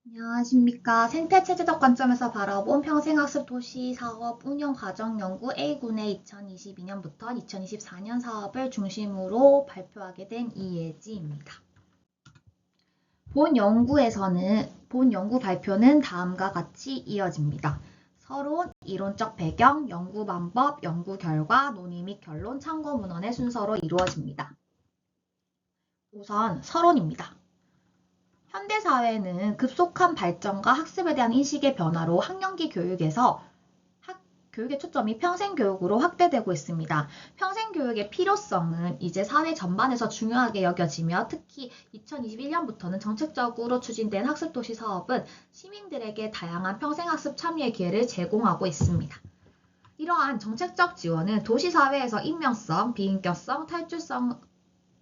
안녕하십니까. 생태체제적 관점에서 바라본 평생학습 도시사업 운영 과정 연구 A군의 2022년부터 2024년 사업을 중심으로 발표하게 된 이예지입니다. 본 연구 발표는 다음과 같이 이어집니다. 서론, 이론적 배경, 연구 방법, 연구 결과, 논의 및 결론, 참고 문헌의 순서로 이루어집니다. 우선 서론입니다. 현대사회는 급속한 발전과 학습에 대한 인식의 변화로 학령기 교육에서 교육의 초점이 평생교육으로 확대되고 있습니다. 평생교육의 필요성은 이제 사회 전반에서 중요하게 여겨지며 특히 2021년부터는 정책적으로 추진된 학습도시 사업은 시민들에게 다양한 평생학습 참여의 기회를 제공하고 있습니다. 이러한 정책적 지원은 도시사회에서 익명성, 비인격성,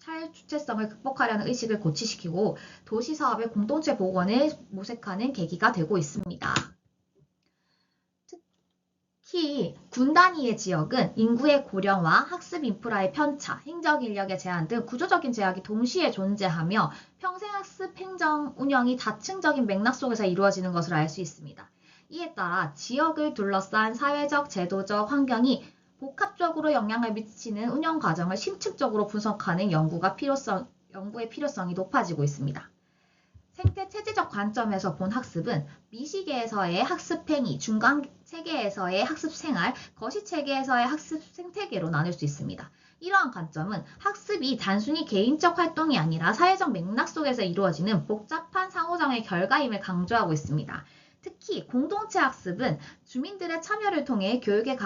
탈주체성을 극복하려는 의식을 고취시키고 도시사업의 공동체 복원을 모색하는 계기가 되고 있습니다. 특히 군 단위의 지역은 인구의 고령화, 학습 인프라의 편차, 행정 인력의 제한 등 구조적인 제약이 동시에 존재하며 평생학습 행정 운영이 다층적인 맥락 속에서 이루어지는 것을 알 수 있습니다. 이에 따라 지역을 둘러싼 사회적, 제도적 환경이 복합적으로 영향을 미치는 운영 과정을 심층적으로 분석하는 연구의 필요성이 높아지고 있습니다. 생태 체제적 관점에서 본 학습은 미시계에서의 학습 행위, 중간 체계에서의 학습 생활, 거시 체계에서의 학습 생태계로 나눌 수 있습니다. 이러한 관점은 학습이 단순히 개인적 활동이 아니라 사회적 맥락 속에서 이루어지는 복잡한 상호작용의 결과임을 강조하고 있습니다. 특히 공동체 학습은 주민들의 참여를 통해 교육에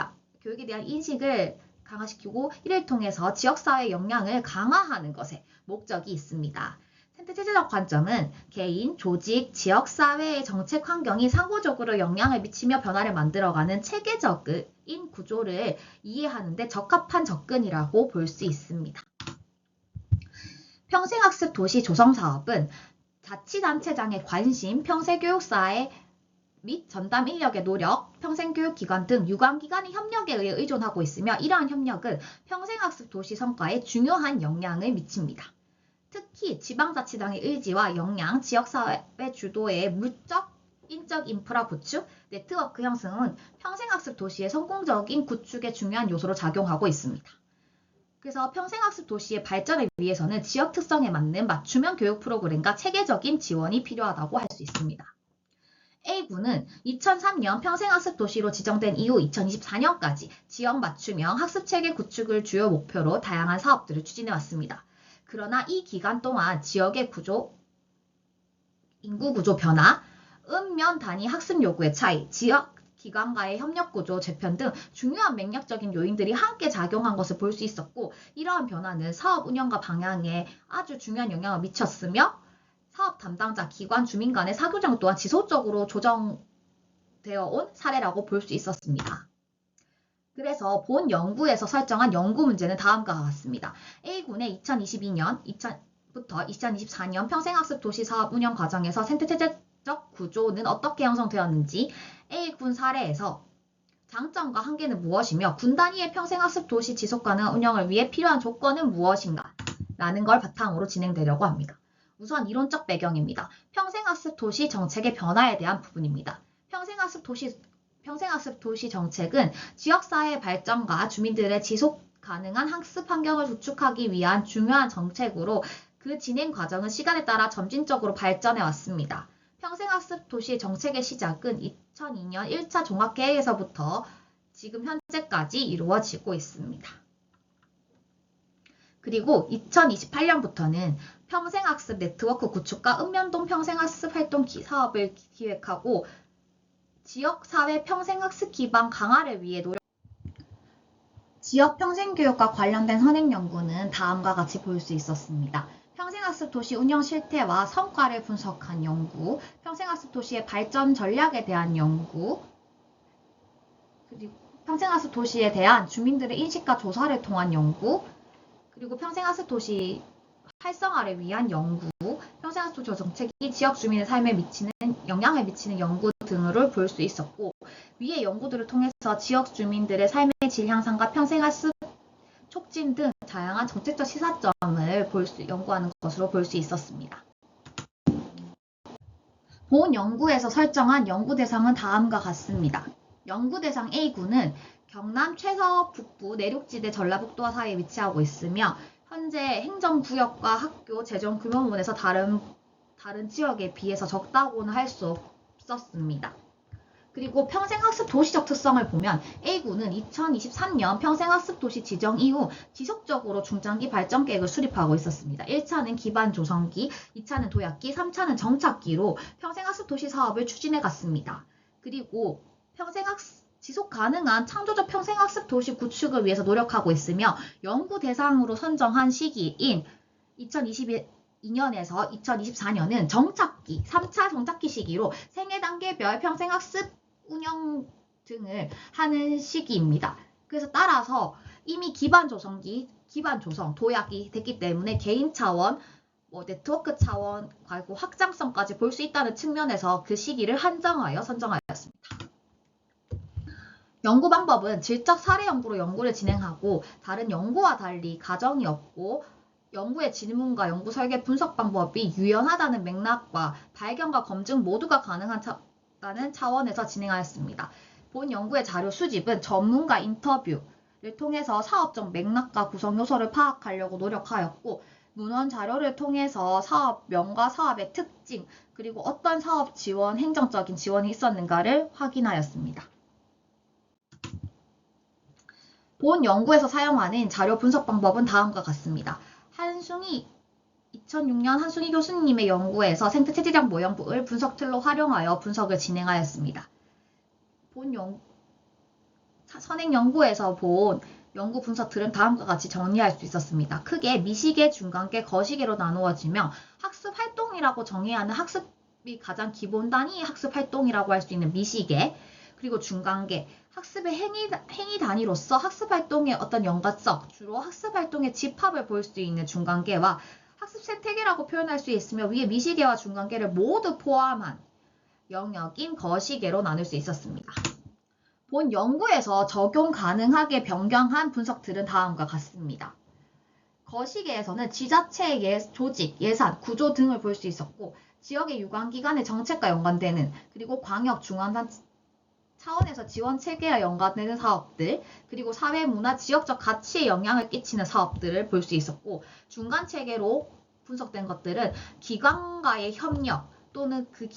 대한 인식을 강화시키고 이를 통해서 지역사회의 역량을 강화하는 것에 목적이 있습니다. 생태체제적 관점은 개인, 조직, 지역사회의 정책 환경이 상호적으로 영향을 미치며 변화를 만들어가는 체계적인 구조를 이해하는 데 적합한 접근이라고 볼 수 있습니다. 평생학습 도시 조성사업은 자치단체장의 관심, 평생교육사회 및 전담 인력의 노력, 평생교육기관 등 유관기관의 협력에 의해 의존하고 있으며 이러한 협력은 평생학습 도시 성과에 중요한 영향을 미칩니다. 특히 지방자치당의 의지와 역량, 지역사회 주도의 물적, 인적 인프라 구축, 네트워크 형성은 평생학습 도시의 성공적인 구축에 중요한 요소로 작용하고 있습니다. 그래서 평생학습 도시의 발전을 위해서는 지역 특성에 맞는 맞춤형 교육 프로그램과 체계적인 지원이 필요하다고 할 수 있습니다. A군은 2003년 평생학습 도시로 지정된 이후 2024년까지 지역 맞춤형 학습체계 구축을 주요 목표로 다양한 사업들을 추진해왔습니다. 그러나 이 기간 동안 지역의 인구 구조 변화, 읍면 단위 학습 요구의 차이, 지역 기관과의 협력 구조 재편 등 중요한 맥락적인 요인들이 함께 작용한 것을 볼 수 있었고 이러한 변화는 사업 운영과 방향에 아주 중요한 영향을 미쳤으며 사업 담당자, 기관, 주민 간의 사교정 또한 지속적으로 조정되어 온 사례라고 볼 수 있었습니다. 그래서 본 연구에서 설정한 연구 문제는 다음과 같습니다. A군의 2022년부터 2024년 평생학습 도시 사업 운영 과정에서 생태체제적 구조는 어떻게 형성되었는지, A군 사례에서 장점과 한계는 무엇이며 군 단위의 평생학습 도시 지속 가능한 운영을 위해 필요한 조건은 무엇인가 라는 걸 바탕으로 진행되려고 합니다. 우선 이론적 배경입니다. 평생학습 도시 정책의 변화에 대한 부분입니다. 평생학습 도시 정책은 지역사회 발전과 주민들의 지속 가능한 학습 환경을 구축하기 위한 중요한 정책으로 그 진행 과정은 시간에 따라 점진적으로 발전해 왔습니다. 평생학습 도시 정책의 시작은 2002년 1차 종합계획에서부터 지금 현재까지 이루어지고 있습니다. 그리고 2028년부터는 평생학습 네트워크 구축과 읍면동 평생학습 활동 사업을 기획하고 지역사회 평생학습 기반 강화를 위해 지역 평생교육과 관련된 선행연구는 다음과 같이 볼 수 있었습니다. 평생학습 도시 운영 실태와 성과를 분석한 연구, 평생학습 도시의 발전 전략에 대한 연구, 그리고 평생학습 도시에 대한 주민들의 인식과 조사를 통한 연구, 그리고 평생학습 도시 활성화를 위한 연구, 평생학습 도시 정책이 지역 주민의 삶에 영향을 미치는 연구 등을 볼 수 있었고 위의 연구들을 통해서 지역 주민들의 삶의 질 향상과 평생학습 촉진 등 다양한 정책적 시사점을 연구하는 것으로 볼 수 있었습니다. 본 연구에서 설정한 연구 대상은 다음과 같습니다. 연구 대상 A군은 경남 최서 북부 내륙지대 전라북도와 사이에 위치하고 있으며 현재 행정구역과 학교 재정 규모면에서 다른 지역에 비해서 적다고는 할 수 없었습니다. 그리고 평생학습 도시적 특성을 보면 A군은 2023년 평생학습 도시 지정 이후 지속적으로 중장기 발전 계획을 수립하고 있었습니다. 1차는 기반 조성기, 2차는 도약기, 3차는 정착기로 평생학습 도시 사업을 추진해 갔습니다. 그리고 지속 가능한 창조적 평생학습 도시 구축을 위해서 노력하고 있으며 연구 대상으로 선정한 시기인 2022년에서 2024년은 정착기, 3차 정착기 시기로 생애 단계별 평생학습 운영 등을 하는 시기입니다. 그래서 따라서 이미 기반 조성, 도약이 됐기 때문에 개인 차원, 네트워크 차원, 그리고 확장성까지 볼 수 있다는 측면에서 그 시기를 한정하여 선정하였습니다. 연구 방법은 질적 사례 연구로 연구를 진행하고 다른 연구와 달리 과정이 없고 연구의 질문과 연구 설계 분석 방법이 유연하다는 맥락과 발견과 검증 모두가 가능하다는 차원에서 진행하였습니다. 본 연구의 자료 수집은 전문가 인터뷰를 통해서 사업적 맥락과 구성 요소를 파악하려고 노력하였고 문헌 자료를 통해서 사업명과 사업의 특징 그리고 어떤 사업 지원, 행정적인 지원이 있었는가를 확인하였습니다. 본 연구에서 사용하는 자료 분석 방법은 다음과 같습니다. 2006년 한순희 교수님의 연구에서 생태 체질학 모형을 분석 툴로 활용하여 분석을 진행하였습니다. 선행 연구에서 본 연구 분석들은 다음과 같이 정리할 수 있었습니다. 크게 미시계, 중간계, 거시계로 나누어지며 학습 활동이라고 정의해야 하는 학습이 가장 기본 단위의 학습 활동이라고 할 수 있는 미시계, 그리고 중간계, 학습의 행위 단위로서 학습 활동의 어떤 연관성, 주로 학습 활동의 집합을 볼 수 있는 중간계와 학습 생태계라고 표현할 수 있으며 위에 미시계와 중간계를 모두 포함한 영역인 거시계로 나눌 수 있었습니다. 본 연구에서 적용 가능하게 변경한 분석들은 다음과 같습니다. 거시계에서는 지자체의 조직, 예산, 구조 등을 볼 수 있었고 지역의 유관기관의 정책과 연관되는 그리고 광역, 중앙단체 차원에서 지원 체계와 연관되는 사업들, 그리고 사회, 문화, 지역적 가치에 영향을 끼치는 사업들을 볼 수 있었고 중간 체계로 분석된 것들은 기관과의 협력 또는 그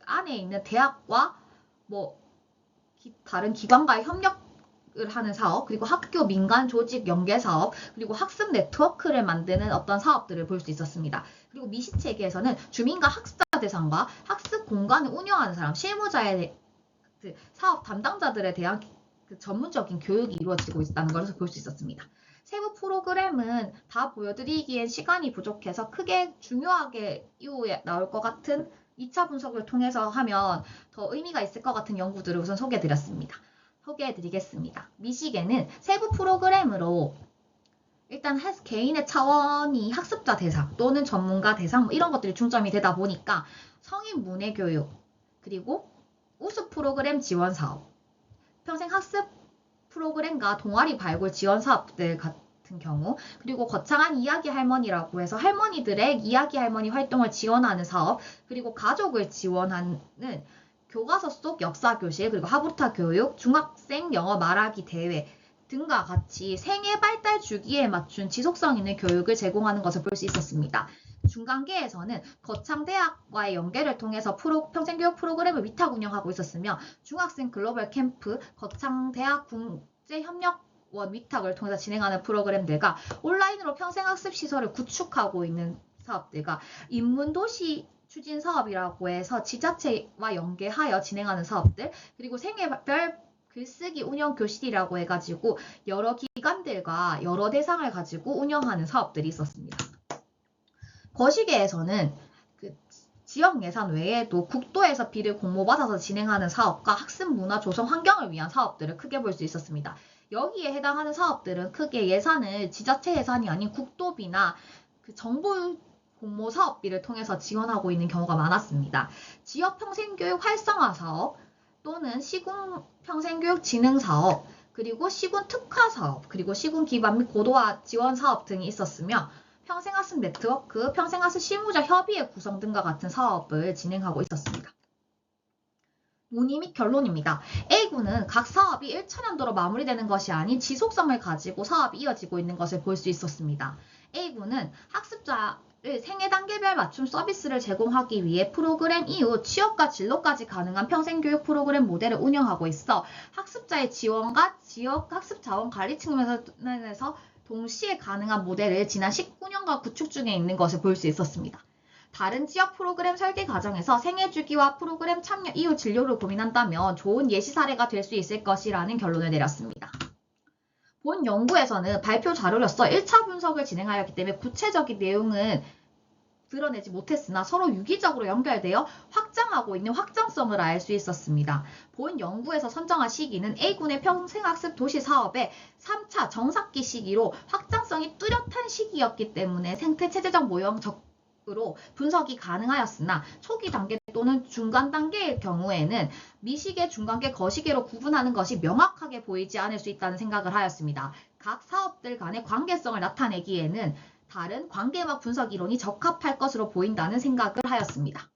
안에 있는 대학과 다른 기관과의 협력을 하는 사업, 그리고 학교 민간 조직 연계 사업, 그리고 학습 네트워크를 만드는 어떤 사업들을 볼 수 있었습니다. 그리고 미시 체계에서는 주민과 학습자 대상과 학습 공간을 운영하는 사람, 실무자의 사업 담당자들에 대한 전문적인 교육이 이루어지고 있다는 것을 볼 수 있었습니다. 세부 프로그램은 다 보여드리기엔 시간이 부족해서 크게 중요하게 이후에 나올 것 같은 2차 분석을 통해서 하면 더 의미가 있을 것 같은 연구들을 우선 소개해드리겠습니다. 미시계는 세부 프로그램으로 일단 개인의 차원이 학습자 대상 또는 전문가 대상 이런 것들이 중점이 되다 보니까 성인 문해 교육 그리고 우수 프로그램 지원 사업, 평생 학습 프로그램과 동아리 발굴 지원 사업들 같은 경우, 그리고 거창한 이야기 할머니라고 해서 할머니들의 이야기 할머니 활동을 지원하는 사업, 그리고 가족을 지원하는 교과서 속 역사 교실, 그리고 하부타 교육, 중학생 영어 말하기 대회 등과 같이 생애 발달 주기에 맞춘 지속성 있는 교육을 제공하는 것을 볼 수 있었습니다. 중간계에서는 거창대학과의 연계를 통해서 평생교육 프로그램을 위탁 운영하고 있었으며 중학생 글로벌 캠프, 거창대학 국제협력원 위탁을 통해서 진행하는 프로그램들과 온라인으로 평생학습 시설을 구축하고 있는 사업들과 인문도시 추진 사업이라고 해서 지자체와 연계하여 진행하는 사업들, 그리고 생애별 글쓰기 운영 교실이라고 해가지고 여러 기관들과 여러 대상을 가지고 운영하는 사업들이 있었습니다. 거시계에서는 지역 예산 외에도 국도에서 비를 공모받아서 진행하는 사업과 학습 문화 조성 환경을 위한 사업들을 크게 볼 수 있었습니다. 여기에 해당하는 사업들은 크게 예산을 지자체 예산이 아닌 국도비나 정부 공모 사업비를 통해서 지원하고 있는 경우가 많았습니다. 지역 평생교육 활성화 사업 또는 시군 평생교육 진흥 사업, 그리고 시군 특화 사업, 그리고 시군 기반 및 고도화 지원 사업 등이 있었으며 평생학습 네트워크, 평생학습 실무자 협의회 구성 등과 같은 사업을 진행하고 있었습니다. 논의 및 결론입니다. A군은 각 사업이 1차년도로 마무리되는 것이 아닌 지속성을 가지고 사업이 이어지고 있는 것을 볼 수 있었습니다. A군은 학습자를 생애 단계별 맞춤 서비스를 제공하기 위해 프로그램 이후 취업과 진로까지 가능한 평생교육 프로그램 모델을 운영하고 있어 학습자의 지원과 지역 학습 자원 관리 측면에서 동시에 가능한 모델을 지난 19년간 구축 중에 있는 것을 볼 수 있었습니다. 다른 지역 프로그램 설계 과정에서 생애 주기와 프로그램 참여 이후 진로를 고민한다면 좋은 예시 사례가 될 수 있을 것이라는 결론을 내렸습니다. 본 연구에서는 발표 자료로서 1차 분석을 진행하였기 때문에 구체적인 내용은 드러내지 못했으나 서로 유기적으로 연결되어 확장하고 있는 확장성을 알 수 있었습니다. 본 연구에서 선정한 시기는 A군의 평생학습 도시 사업의 3차 정삭기 시기로 확장성이 뚜렷한 시기였기 때문에 생태체제적 모형으로 분석이 가능하였으나 초기 단계 또는 중간 단계의 경우에는 미시계, 중간계, 거시계로 구분하는 것이 명확하게 보이지 않을 수 있다는 생각을 하였습니다. 각 사업들 간의 관계성을 나타내기에는 다른 관계막 분석 이론이 적합할 것으로 보인다는 생각을 하였습니다.